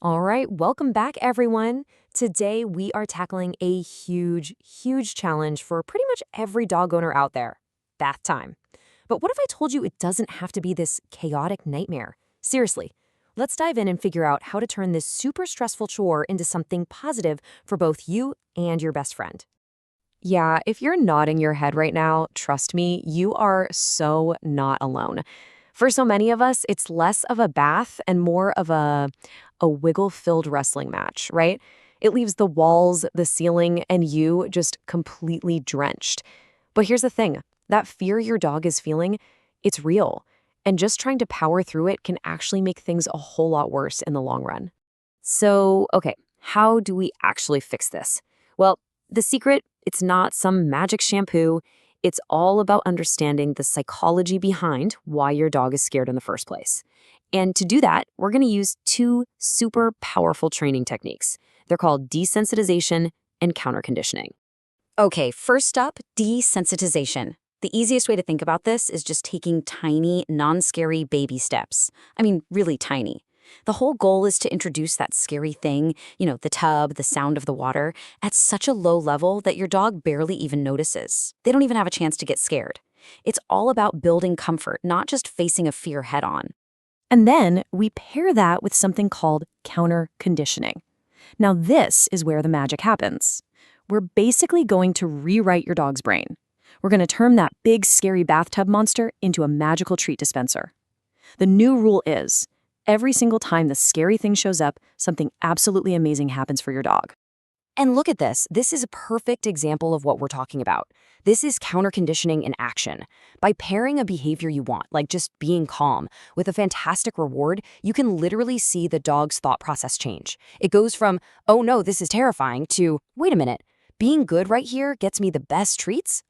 All right, welcome back, everyone. Today, we are tackling a huge challenge for pretty much every dog owner out there: bath time. But what if I told you it doesn't have to be this chaotic nightmare? Seriously, let's dive in and figure out how to turn this super stressful chore into something positive for both you and your best friend. Yeah, if you're nodding your head right now, trust me, you are so not alone. For so many of us, it's less of a bath and more of a wiggle-filled wrestling match, right? It leaves the walls, the ceiling, and you just completely drenched. But here's the thing, that fear your dog is feeling, it's real. And just trying to power through it can actually make things a whole lot worse in the long run. So, okay, how do we actually fix this? Well, the secret, it's not some magic shampoo. It's all about understanding the psychology behind why your dog is scared in the first place. And to do that, we're going to use two super powerful training techniques. They're called desensitization and counterconditioning. Okay, first up, desensitization. The easiest way to think about this is just taking tiny, non-scary baby steps. I mean, really tiny. The whole goal is to introduce that scary thing, the tub, the sound of the water, at such a low level that your dog barely even notices. They don't even have a chance to get scared. It's all about building comfort, not just facing a fear head-on. And then we pair that with something called counter-conditioning. Now this is where the magic happens. We're basically going to rewrite your dog's brain. We're going to turn that big, scary bathtub monster into a magical treat dispenser. The new rule is, every single time the scary thing shows up, something absolutely amazing happens for your dog. And look at this. This is a perfect example of what we're talking about. This is counter-conditioning in action. By pairing a behavior you want, like just being calm, with a fantastic reward, you can literally see the dog's thought process change. It goes from, oh no, this is terrifying, to, wait a minute, being good right here gets me the best treats?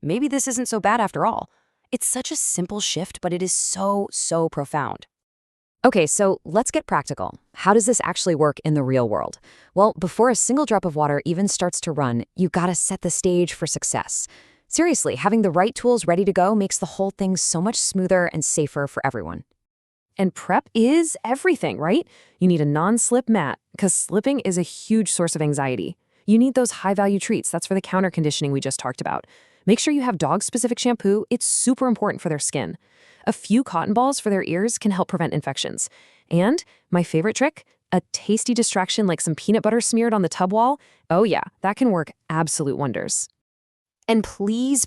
Maybe this isn't so bad after all. It's such a simple shift, but it is so profound. Okay, so let's get practical. How does this actually work in the real world? Well, before a single drop of water even starts to run, you've got to set the stage for success. Seriously, having the right tools ready to go makes the whole thing so much smoother and safer for everyone. And prep is everything, right? You need a non-slip mat, because slipping is a huge source of anxiety. You need those high-value treats. That's for the counter conditioning we just talked about. Make sure you have dog-specific shampoo. It's super important for their skin. A few cotton balls for their ears can help prevent infections. And my favorite trick, a tasty distraction like some peanut butter smeared on the tub wall. Oh yeah, that can work absolute wonders. And please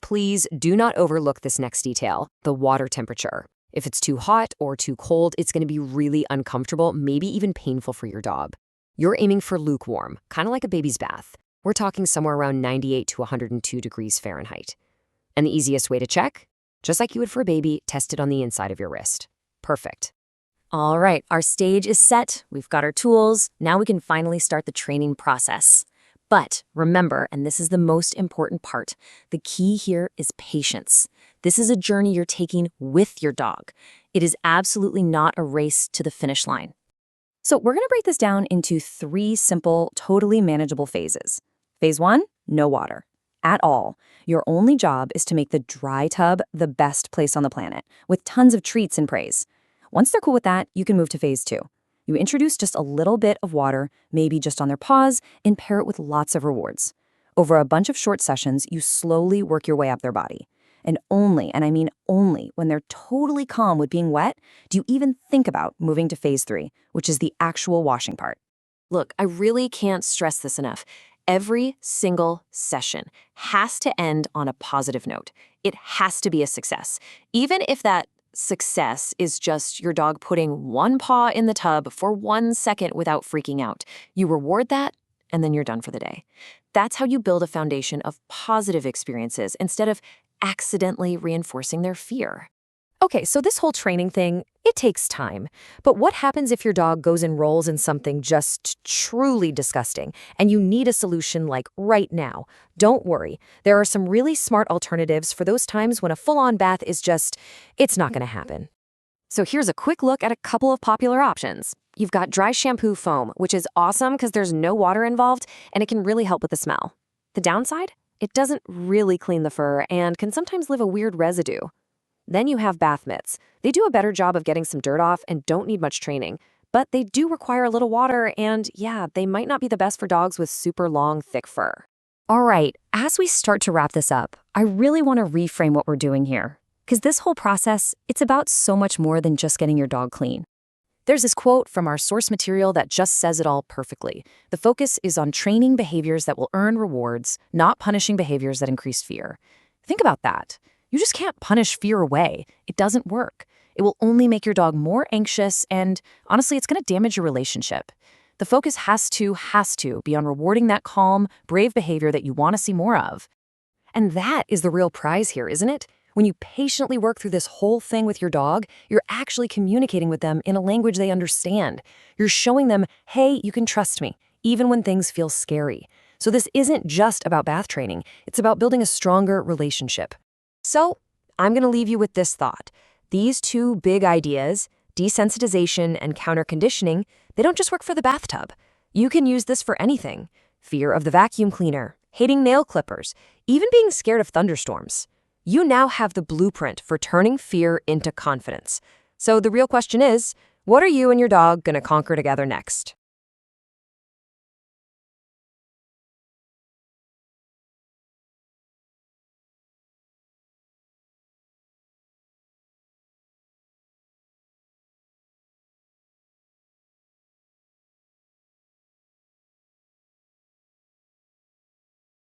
do not overlook this next detail, the water temperature. If it's too hot or too cold, it's going to be really uncomfortable, maybe even painful for your dog. You're aiming for lukewarm, kind of like a baby's bath. We're talking somewhere around 98 to 102 degrees Fahrenheit. And the easiest way to check? Just like you would for a baby, test it on the inside of your wrist. Perfect. All right, our stage is set. We've got our tools. Now we can finally start the training process. But remember, and this is the most important part, the key here is patience. This is a journey you're taking with your dog. It is absolutely not a race to the finish line. So we're going to break this down into 3 simple, totally manageable phases. Phase 1, no water at all. Your only job is to make the dry tub the best place on the planet, with tons of treats and praise. Once they're cool with that, you can move to phase 2. You introduce just a little bit of water, maybe just on their paws, and pair it with lots of rewards. Over a bunch of short sessions, you slowly work your way up their body. And only, and I mean only, when they're totally calm with being wet, do you even think about moving to phase 3, which is the actual washing part. Look, I really can't stress this enough. Every single session has to end on a positive note. It has to be a success. Even if that success is just your dog putting one paw in the tub for 1 second without freaking out. You reward that, and then you're done for the day. That's how you build a foundation of positive experiences instead of accidentally reinforcing their fear. Okay, so this whole training thing, it takes time. But what happens if your dog goes and rolls in something just truly disgusting and you need a solution like right now? Don't worry. There are some really smart alternatives for those times when a full-on bath is just, it's not going to happen. So here's a quick look at a couple of popular options. You've got dry shampoo foam, which is awesome because there's no water involved and it can really help with the smell. The downside? It doesn't really clean the fur and can sometimes leave a weird residue. Then you have bath mitts. They do a better job of getting some dirt off and don't need much training, but they do require a little water, and yeah, they might not be the best for dogs with super long, thick fur. All right, as we start to wrap this up, I really want to reframe what we're doing here. Because this whole process, it's about so much more than just getting your dog clean. There's this quote from our source material that just says it all perfectly. The focus is on training behaviors that will earn rewards, not punishing behaviors that increase fear. Think about that. You just can't punish fear away. It doesn't work. It will only make your dog more anxious, and honestly, it's going to damage your relationship. The focus has to be on rewarding that calm, brave behavior that you want to see more of. And that is the real prize here, isn't it? When you patiently work through this whole thing with your dog, you're actually communicating with them in a language they understand. You're showing them, hey, you can trust me, even when things feel scary. So this isn't just about bath training. It's about building a stronger relationship. So I'm going to leave you with this thought. These two big ideas, desensitization and counter-conditioning, they don't just work for the bathtub. You can use this for anything. Fear of the vacuum cleaner, hating nail clippers, even being scared of thunderstorms. You now have the blueprint for turning fear into confidence. So the real question is, what are you and your dog going to conquer together next?